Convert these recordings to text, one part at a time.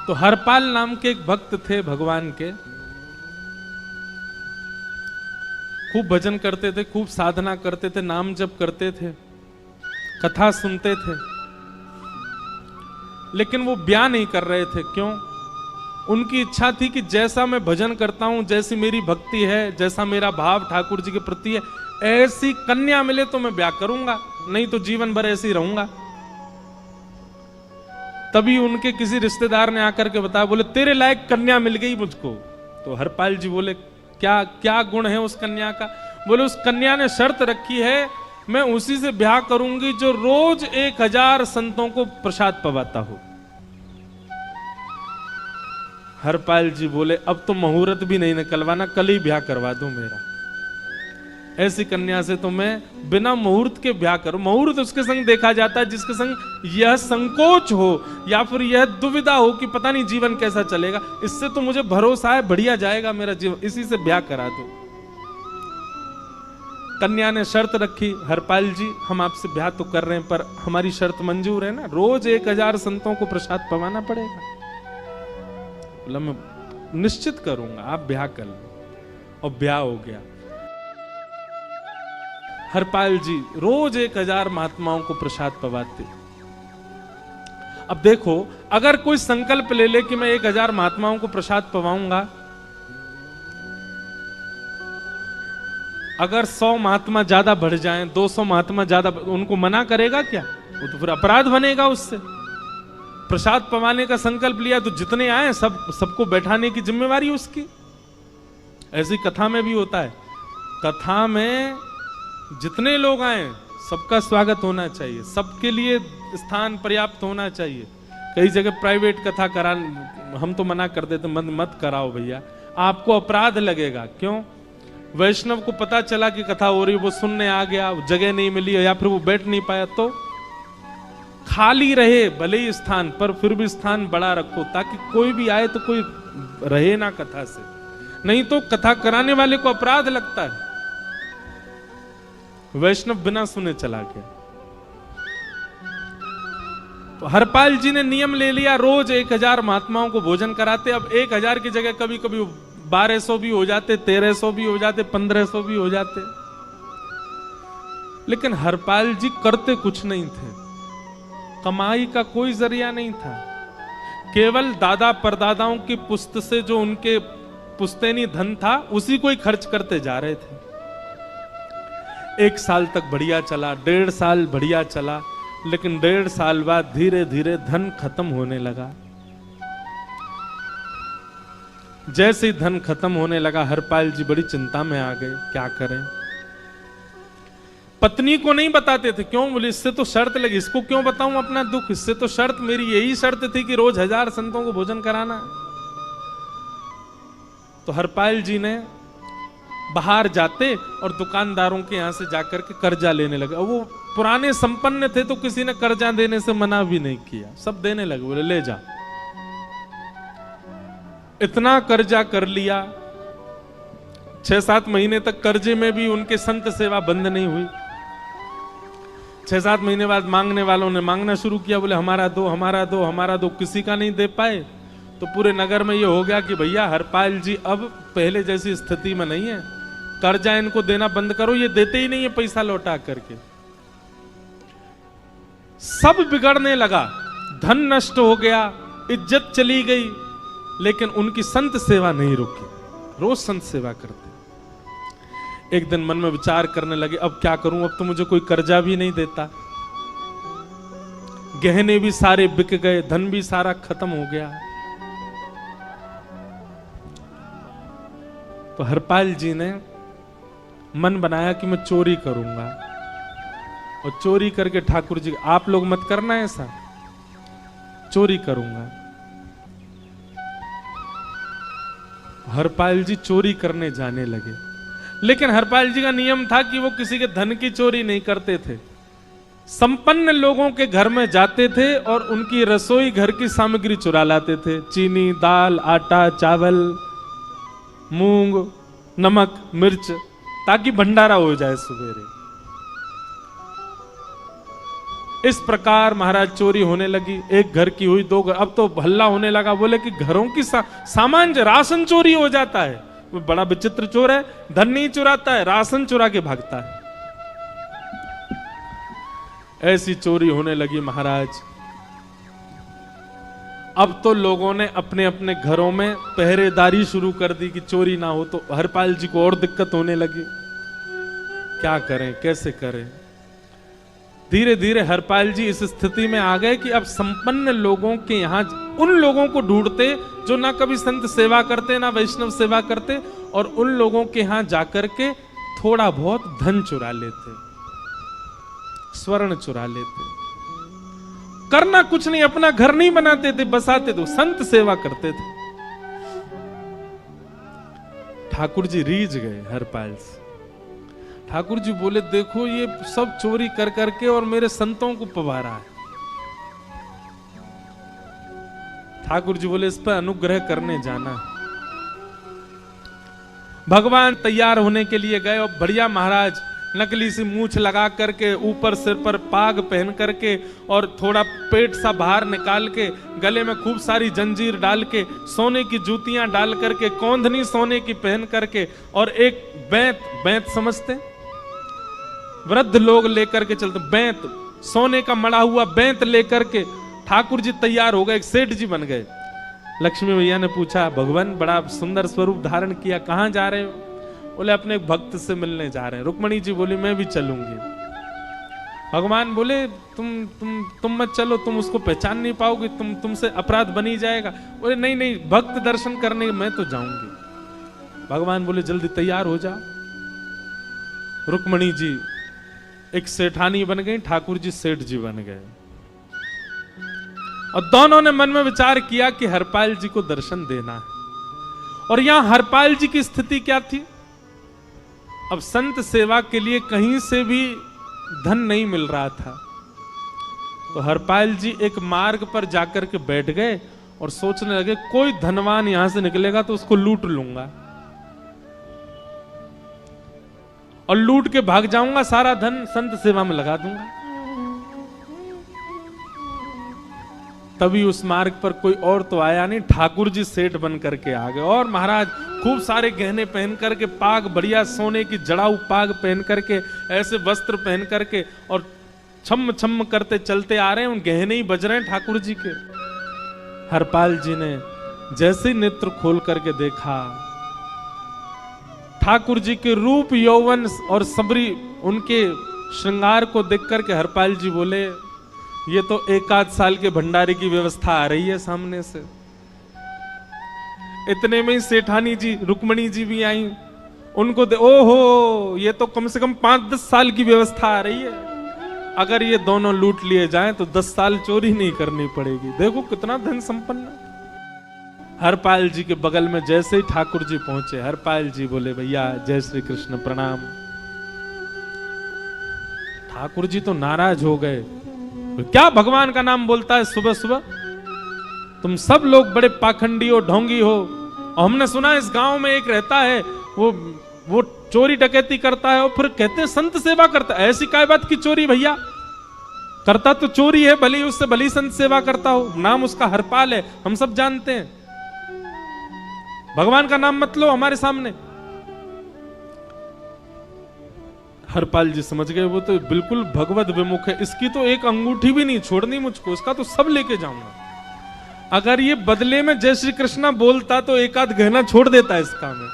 तो हरपाल नाम के एक भक्त थे भगवान के, खूब भजन करते थे, खूब साधना करते थे, नाम जप करते थे, कथा सुनते थे, लेकिन वो ब्याह नहीं कर रहे थे। क्यों? उनकी इच्छा थी कि जैसा मैं भजन करता हूं, जैसी मेरी भक्ति है, जैसा मेरा भाव ठाकुर जी के प्रति है, ऐसी कन्या मिले तो मैं ब्याह करूंगा, नहीं तो जीवन भर ऐसे ही रहूंगा। तभी उनके किसी रिश्तेदार ने आकर के बताया, बोले तेरे लायक कन्या मिल गई मुझको। तो हरपाल जी बोले क्या क्या गुण है उस कन्या का? बोले उस कन्या ने शर्त रखी है, मैं उसी से ब्याह करूंगी जो रोज 1000 संतों को प्रसाद पवाता हो। हरपाल जी बोले अब तो मुहूर्त भी नहीं निकलवाना, कल ही ब्याह करवा दो मेरा। ऐसी कन्या से तो मैं बिना मुहूर्त के ब्याह करूं। मुहूर्त उसके संग देखा जाता है जिसके संग यह संकोच हो या फिर यह दुविधा हो कि पता नहीं जीवन कैसा चलेगा। इससे तो मुझे भरोसा है बढ़िया जाएगा मेरा जीवन, इसी से ब्याह करा दो। कन्या ने शर्त रखी, हरपाल जी हम आपसे ब्याह तो कर रहे हैं पर हमारी शर्त मंजूर है ना, रोज 1000 संतों को प्रसाद पवाना पड़ेगा। बोला मैं निश्चित करूंगा, आप ब्याह कर लो। और ब्याह हो गया। हरपाल जी रोज 1000 महात्माओं को प्रसाद पवाते। अब देखो, अगर कोई संकल्प ले ले कि मैं 1000 महात्माओं को प्रसाद पवाऊंगा, अगर 100 महात्मा ज्यादा बढ़ जाएं, 200 महात्मा ज्यादा, उनको मना करेगा क्या? वो तो फिर अपराध बनेगा उससे। प्रसाद पवाने का संकल्प लिया तो जितने आए सबको बैठाने की जिम्मेवारी उसकी। ऐसी कथा में भी होता है, कथा में जितने लोग आए सबका स्वागत होना चाहिए, सबके लिए स्थान पर्याप्त होना चाहिए। कई जगह प्राइवेट कथा करा, हम तो मना कर देते, मत कराओ भैया, आपको अपराध लगेगा। क्यों? वैष्णव को पता चला कि कथा हो रही, वो सुनने आ गया, जगह नहीं मिली या फिर वो बैठ नहीं पाया, तो खाली रहे भले ही स्थान, पर फिर भी स्थान बड़ा रखो ताकि कोई भी आए तो कोई रहे ना कथा से, नहीं तो कथा कराने वाले को अपराध लगता है। वैष्णव बिना सुने चला गया। तो हरपाल जी ने नियम ले लिया, रोज 1000 महात्माओं को भोजन कराते। अब 1000 की जगह कभी कभी 1200 भी हो जाते, 1300 भी हो जाते, 1500 भी हो जाते। लेकिन हरपाल जी करते कुछ नहीं थे, कमाई का कोई जरिया नहीं था, केवल दादा परदादाओं की पुश्त से जो उनके पुश्तैनी धन था उसी को ही खर्च करते जा रहे थे। 1 साल तक बढ़िया चला, 1.5 साल बढ़िया चला, लेकिन 1.5 साल बाद धीरे धीरे धन खत्म होने लगा। जैसे ही धन खत्म होने लगा, हरपाल जी बड़ी चिंता में आ गए, क्या करें। पत्नी को नहीं बताते थे। क्यों? बोले इससे तो शर्त लगी, इसको क्यों बताऊं अपना दुख, इससे तो शर्त, मेरी यही शर्त थी कि रोज 1000 संतों को भोजन कराना। तो हरपाल जी ने बाहर जाते और दुकानदारों के यहां से जाकर के कर्जा लेने लगे। वो पुराने संपन्न थे तो किसी ने कर्जा देने से मना भी नहीं किया, सब देने लगे, बोले ले जा। इतना कर्जा कर लिया, 6-7 महीने तक कर्जे में भी उनके संत सेवा बंद नहीं हुई। 6-7 महीने बाद मांगने वालों ने मांगना शुरू किया, बोले हमारा दो, हमारा दो, हमारा दो। किसी का नहीं दे पाए तो पूरे नगर में ये हो गया कि भैया हरपाल जी अब पहले जैसी स्थिति में नहीं है, कर्जा इनको देना बंद करो, ये देते ही नहीं है पैसा लौटा करके। सब बिगड़ने लगा, धन नष्ट हो गया, इज्जत चली गई, लेकिन उनकी संत सेवा नहीं रुकी, रोज संत सेवा करते। एक दिन मन में विचार करने लगे, अब क्या करूं, अब तो मुझे कोई कर्जा भी नहीं देता, गहने भी सारे बिक गए, धन भी सारा खत्म हो गया। तो हरपाल जी ने मन बनाया कि मैं चोरी करूंगा, और चोरी करके ठाकुर जी, आप लोग मत करना ऐसा, चोरी करूंगा। हरपाल जी चोरी करने जाने लगे, लेकिन हरपाल जी का नियम था कि वो किसी के धन की चोरी नहीं करते थे। संपन्न लोगों के घर में जाते थे और उनकी रसोई घर की सामग्री चुरा लाते थे, चीनी, दाल, आटा, चावल, मूंग, नमक, मिर्च, ताकि भंडारा हो जाए सवेरे। इस प्रकार महाराज चोरी होने लगी। एक घर की हुई, दो घर, अब तो हल्ला होने लगा। बोले कि घरों की सामान राशन चोरी हो जाता है। वो बड़ा विचित्र चोर है, धन नहीं चुराता है, राशन चुरा के भागता है। ऐसी चोरी होने लगी महाराज। अब तो लोगों ने अपने अपने घरों में पहरेदारी शुरू कर दी कि चोरी ना हो। तो हरपाल जी को और दिक्कत होने लगी, क्या करें, कैसे करें। धीरे धीरे हरपाल जी इस स्थिति में आ गए कि अब संपन्न लोगों के यहां उन लोगों को ढूंढते जो ना कभी संत सेवा करते ना वैष्णव सेवा करते, और उन लोगों के यहां जाकर के थोड़ा बहुत धन चुरा लेते, स्वर्ण चुरा लेते। करना कुछ नहीं, अपना घर नहीं बनाते थे, बसाते थे, संत सेवा करते थे। ठाकुर जी रीझ गए हरपाल से। ठाकुर जी बोले, देखो ये सब चोरी कर करके और मेरे संतों को पवा रहा है। ठाकुर जी बोले, इस पर अनुग्रह करने जाना। भगवान तैयार होने के लिए गए और बढ़िया महाराज नकली सी मूछ लगा करके, ऊपर सिर पर पाग पहन करके और थोड़ा पेट सा बाहर निकाल के, गले में खूब सारी जंजीर डाल के, सोने की जूतियां डाल करके, कौंधनी सोने की पहन करके, और एक बैंत समझते, वृद्ध लोग लेकर के चलते, बैंत, सोने का मड़ा हुआ बैंत लेकर के ठाकुर जी तैयार हो गए, एक सेठ जी बन गए। लक्ष्मी मैया ने पूछा, भगवान बड़ा सुंदर स्वरूप धारण किया, कहां जा रहे हो? बोले, अपने भक्त से मिलने जा रहे हैं। रुक्मणी जी बोली, मैं भी चलूंगी। भगवान बोले, तुम मत चलो, तुम उसको पहचान नहीं पाओगे, तुमसे अपराध बनी जाएगा। बोले, नहीं नहीं, भक्त दर्शन करने मैं तो जाऊंगी। भगवान बोले, जल्दी तैयार हो जाओ। रुक्मणी जी एक सेठानी बन गई, ठाकुर जी सेठ जी बन गए। और दोनों ने मन में विचार किया कि हरपाल जी को दर्शन देना है। और यहां हरपाल जी की स्थिति क्या थी? अब संत सेवा के लिए कहीं से भी धन नहीं मिल रहा था। तो हरपाल जी एक मार्ग पर जाकर के बैठ गए और सोचने लगे, कोई धनवान यहां से निकलेगा तो उसको लूट लूंगा और लूट के भाग जाऊंगा, सारा धन संत सेवा में लगा दूंगा। तभी उस मार्ग पर कोई और तो आया नहीं, ठाकुर जी सेठ बन करके आ गए। और महाराज खूब सारे गहने पहन करके, पाग बढ़िया सोने की जड़ाऊ पाग पहन करके, ऐसे वस्त्र पहन करके, और छम छम करते चलते आ रहे हैं। उन गहने ही बज रहे हैं ठाकुर जी के। हरपाल जी ने जैसे नेत्र खोल करके देखा, ठाकुर जी के रूप यौवन और सबरी उनके श्रृंगार को देख करके हरपाल जी बोले, ये तो एक आध साल के भंडारे की व्यवस्था आ रही है सामने से। इतने में ही सेठानी जी रुक्मणी जी भी आई, उनको ओहो, ये तो कम से कम 5-10 साल की व्यवस्था आ रही है। अगर ये दोनों लूट लिए जाएं तो 10 साल चोरी नहीं करनी पड़ेगी। देखो कितना धन संपन्न। हरपाल जी के बगल में जैसे ही ठाकुर जी पहुंचे, हरपाल जी बोले, भैया जय श्री कृष्ण, प्रणाम। ठाकुर जी तो नाराज हो गए, क्या भगवान का नाम बोलता है सुबह सुबह? तुम सब लोग बड़े पाखंडी हो, ढोंगी हो। और हमने सुना इस गांव में एक रहता है, वो चोरी डकैती करता है और फिर कहते हैं संत सेवा करता है। ऐसी काय बात की चोरी भैया? करता तो चोरी है, भली उससे भली संत सेवा करता हो। नाम उसका हरपाल है, हम सब जानते हैं। भगवान का नाम मत लो हमारे सामने। हरपाल जी समझ गए, वो तो बिल्कुल भगवत विमुख है, इसकी तो एक अंगूठी भी नहीं छोड़नी मुझको, इसका तो सब लेके जाऊंगा। अगर ये बदले में जय श्री कृष्णा बोलता तो एक आध गहना छोड़ देता इसका में,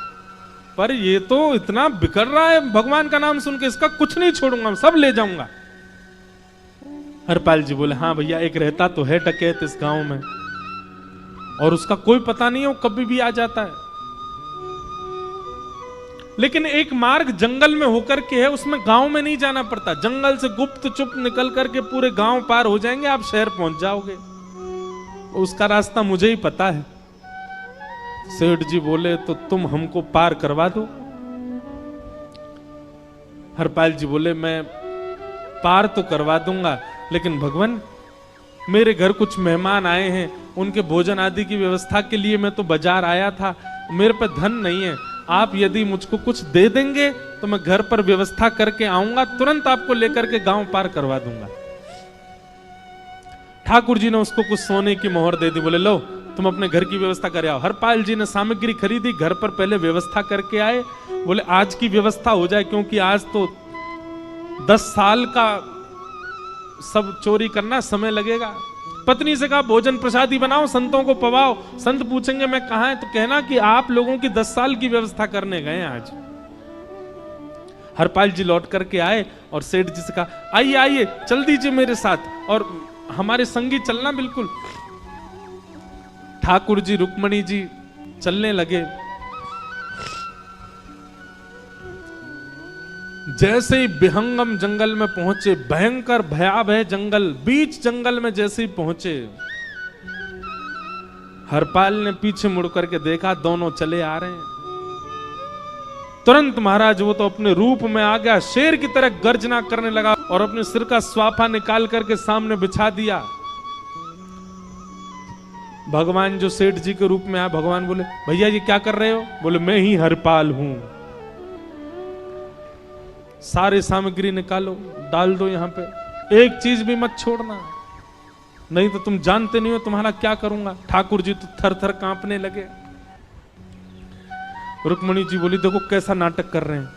पर ये तो इतना बिखर रहा है भगवान का नाम सुन के, इसका कुछ नहीं छोड़ूंगा, सब ले जाऊंगा। हरपाल जी बोले, हाँ भैया, एक रहता तो है डकैत इस गांव में, और उसका कोई पता नहीं है, वो कभी भी आ जाता है। लेकिन एक मार्ग जंगल में होकर के है, उसमें गांव में नहीं जाना पड़ता। जंगल से गुप्त चुप निकल करके पूरे गांव पार हो जाएंगे, आप शहर पहुंच जाओगे। उसका रास्ता मुझे ही पता है। सेठ जी बोले, तो तुम हमको पार करवा दो। हरपाल जी बोले, मैं पार तो करवा दूंगा, लेकिन भगवान मेरे घर कुछ मेहमान आए हैं, उनके भोजन आदि की व्यवस्था के लिए मैं तो बाजार आया था, मेरे पे धन नहीं है। आप यदि मुझको कुछ दे देंगे तो मैं घर पर व्यवस्था करके आऊंगा, तुरंत आपको लेकर के गांव पार करवा दूंगा। ठाकुर जी ने उसको कुछ सोने की मोहर दे दी, बोले लो तुम अपने घर की व्यवस्था कर आओ। हरपाल जी ने सामग्री खरीदी, घर पर पहले व्यवस्था करके आए। बोले आज की व्यवस्था हो जाए, क्योंकि आज तो 10 साल का सब चोरी करना समय लगेगा। पत्नी से कहा भोजन प्रसादी बनाओ, संतों को पवाओ। संत पूछेंगे मैं कहां है, तो कहना कि आप लोगों की 10 साल की व्यवस्था करने गए आज। हरपाल जी लौट करके आए और सेठ जी से कहा आइए आइए चल दीजिए मेरे साथ और हमारे संगी चलना बिल्कुल। ठाकुर जी रुक्मणी जी चलने लगे। जैसे ही विहंगम जंगल में पहुंचे, भयंकर भयावह जंगल, बीच जंगल में जैसे ही पहुंचे, हरपाल ने पीछे मुड़ करके देखा, दोनों चले आ रहे हैं। तुरंत महाराज वो तो अपने रूप में आ गया, शेर की तरह गर्जना करने लगा और अपने सिर का स्वाफा निकाल करके सामने बिछा दिया। भगवान जो सेठ जी के रूप में आया, भगवान बोले भैया जी क्या कर रहे हो? बोले मैं ही हरपाल हूं। सारे सामग्री निकालो, डाल दो यहां पे, एक चीज भी मत छोड़ना, नहीं तो तुम जानते नहीं हो तुम्हारा क्या करूंगा। ठाकुर जी तो थर थर कांपने लगे। रुक्मणी जी बोली देखो कैसा नाटक कर रहे हैं।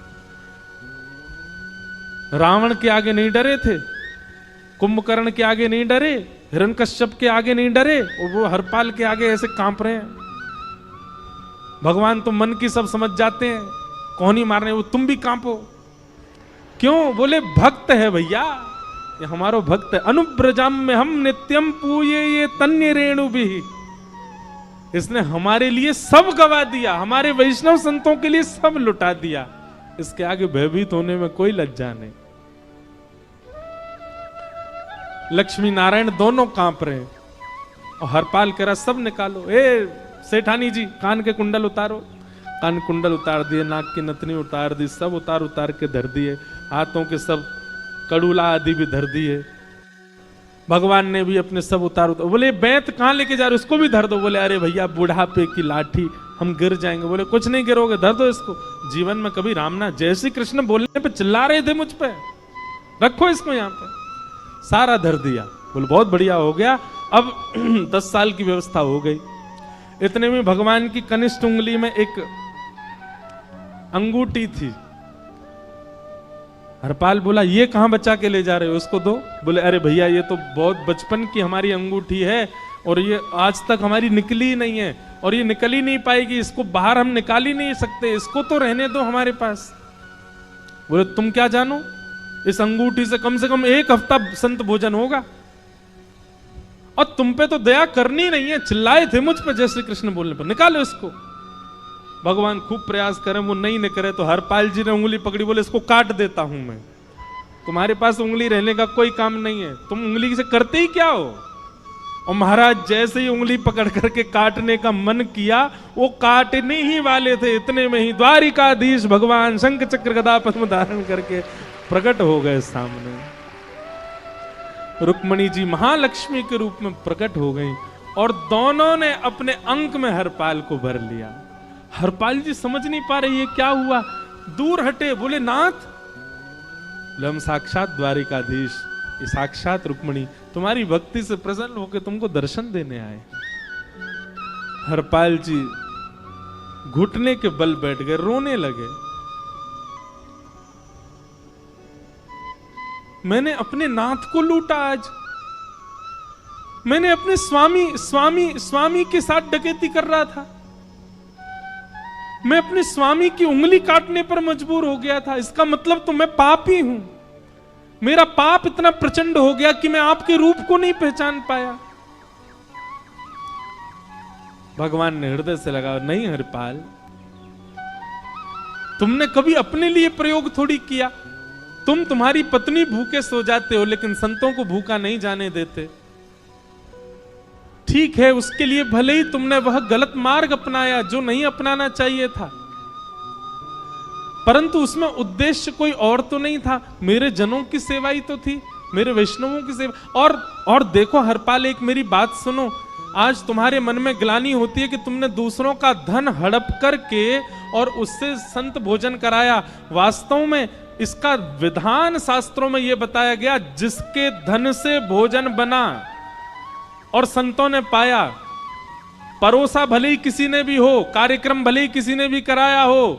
रावण के आगे नहीं डरे थे, कुंभकर्ण के आगे नहीं डरे, हिरण्यकश्यप के आगे नहीं डरे, और वो हरपाल के आगे ऐसे कांप रहे हैं। भगवान तो मन की सब समझ जाते हैं, कौन ही मारने, वो तुम भी कांपो क्यों? बोले भक्त है भैया, ये हमारो भक्त है। अनुब्रजाम में हम नित्यम पूये ये तन्य रेणु भी, इसने हमारे लिए सब गवा दिया, हमारे वैष्णव संतों के लिए सब लुटा दिया, इसके आगे भयभीत होने में कोई लज्जा नहीं। लक्ष्मी नारायण दोनों कांप रहे हैं और हरपाल कह रहा सब निकालो। ए सेठानी जी कान के कुंडल उतारो। कान कुंडल उतार दिए, नाक की नथनी उतार दी, सब उतार के धर दिए, हाथों के सब कड़ूला आदि भी धर दिए। भगवान ने भी अपने सब उतार। बोले बैंत कहां लेके जा रहे हो, उसको भी धर दो। बोले अरे भैया बुढ़ापे की लाठी, हम गिर जाएंगे। बोले कुछ नहीं गिरोगे, धर दो इसको। जीवन में कभी राम ना, जय श्री कृष्ण बोलने पे चिल्ला रहे थे मुझ पे, रखो इसको यहां पे। सारा धर दिया। बोले बहुत बढ़िया हो गया, अब 10 साल की व्यवस्था हो गई। इतने में भगवान की कनिष्ठ उंगली में एक अंगूठी थी। हरपाल बोला ये कहां बचा के ले जा रहे हो, उसको दो। बोले अरे भैया ये तो बहुत बचपन की हमारी अंगूठी है और ये आज तक हमारी निकली ही नहीं है और ये निकल ही नहीं पाएगी, इसको बाहर हम निकाल ही नहीं सकते, इसको तो रहने दो हमारे पास। बोले तुम क्या जानो, इस अंगूठी से कम 1 हफ्ता संत भोजन होगा और तुम पे तो दया करनी नहीं है। चिल्लाए थे मुझ पे जय श्री कृष्ण बोलने पर, निकालो इसको। भगवान खूब प्रयास करें, वो नहीं निकले तो हरपाल जी ने उंगली पकड़ी। बोले इसको काट देता हूं मैं, तुम्हारे पास उंगली रहने का कोई काम नहीं है, तुम उंगली से करते ही क्या हो। और महाराज जैसे ही उंगली पकड़ करके काटने का मन किया, वो काटने ही वाले थे, इतने में ही द्वारिकाधीश भगवान शंख चक्र गदा पद्म धारण करके प्रकट हो गए सामने। रुक्मणी जी महालक्ष्मी के रूप में प्रकट हो गई और दोनों ने अपने अंक में हरपाल को भर लिया। हरपाल जी समझ नहीं पा रहे ये क्या हुआ, दूर हटे। बोले नाथ, बोले हम साक्षात द्वारिकाधीश, ये साक्षात रुक्मणी तुम्हारी भक्ति से प्रसन्न होकर तुमको दर्शन देने आए। हरपाल जी घुटने के बल बैठ गए, रोने लगे। मैंने अपने नाथ को लूटा, आज मैंने अपने स्वामी के साथ डकैती कर रहा था, मैं अपने स्वामी की उंगली काटने पर मजबूर हो गया था, इसका मतलब तो मैं पापी हूं। मेरा पाप इतना प्रचंड हो गया कि मैं आपके रूप को नहीं पहचान पाया। भगवान ने हृदय से लगा, नहीं हरपाल, तुमने कभी अपने लिए प्रयोग थोड़ी किया। तुम्हारी पत्नी भूखे सो जाते हो लेकिन संतों को भूखा नहीं जाने देते। ठीक है, उसके लिए भले ही तुमने वह गलत मार्ग अपनाया जो नहीं अपनाना चाहिए था, परंतु उसमें उद्देश्य कोई और तो नहीं था, मेरे जनों की सेवा ही तो थी, मेरे वैष्णवों की सेवा। और देखो हरपाल, एक मेरी बात सुनो, आज तुम्हारे मन में ग्लानि होती है कि तुमने दूसरों का धन हड़प करके और उससे संत भोजन कराया। वास्तव में इसका विधान शास्त्रों में यह बताया गया, जिसके धन से भोजन बना और संतों ने पाया, परोसा भले ही किसी ने भी हो, कार्यक्रम भले ही किसी ने भी कराया हो,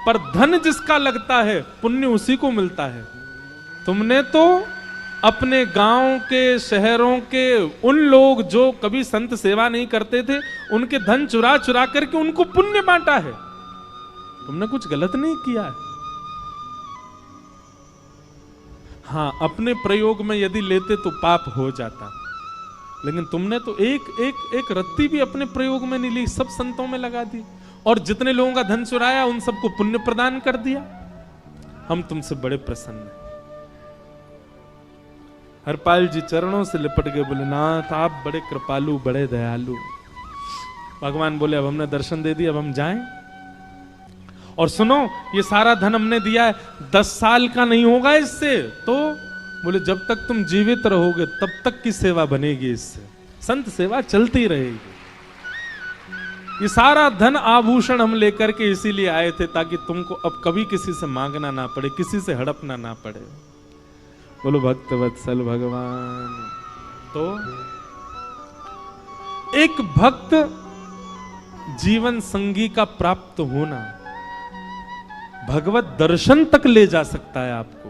पर धन जिसका लगता है पुण्य उसी को मिलता है। तुमने तो अपने गांव के, शहरों के उन लोग जो कभी संत सेवा नहीं करते थे, उनके धन चुरा चुरा करके उनको पुण्य बांटा है। तुमने कुछ गलत नहीं किया है। हाँ, अपने प्रयोग में यदि लेते तो पाप हो जाता, लेकिन तुमने तो एक रत्ती भी अपने प्रयोग में नहीं ली, सब संतों में लगा दी, और जितने लोगों का धन चुराया उन सबको पुण्य प्रदान कर दिया। हम तुमसे बड़े प्रसन्न हैं। हरपाल जी चरणों से लिपट गए, बोले नाथ आप बड़े कृपालु, बड़े दयालु। भगवान बोले अब हमने दर्शन दे दिया, अब हम जाएं। और सुनो, ये सारा धन हमने दिया है, 10 साल का नहीं होगा इससे। तो बोले जब तक तुम जीवित रहोगे तब तक की सेवा बनेगी, इससे संत सेवा चलती रहेगी। ये सारा धन आभूषण हम लेकर के इसीलिए आए थे ताकि तुमको अब कभी किसी से मांगना ना पड़े, किसी से हड़पना ना पड़े। बोलो भक्त वत्सल भगवान। तो एक भक्त जीवन संगी का प्राप्त होना भगवत दर्शन तक ले जा सकता है आपको।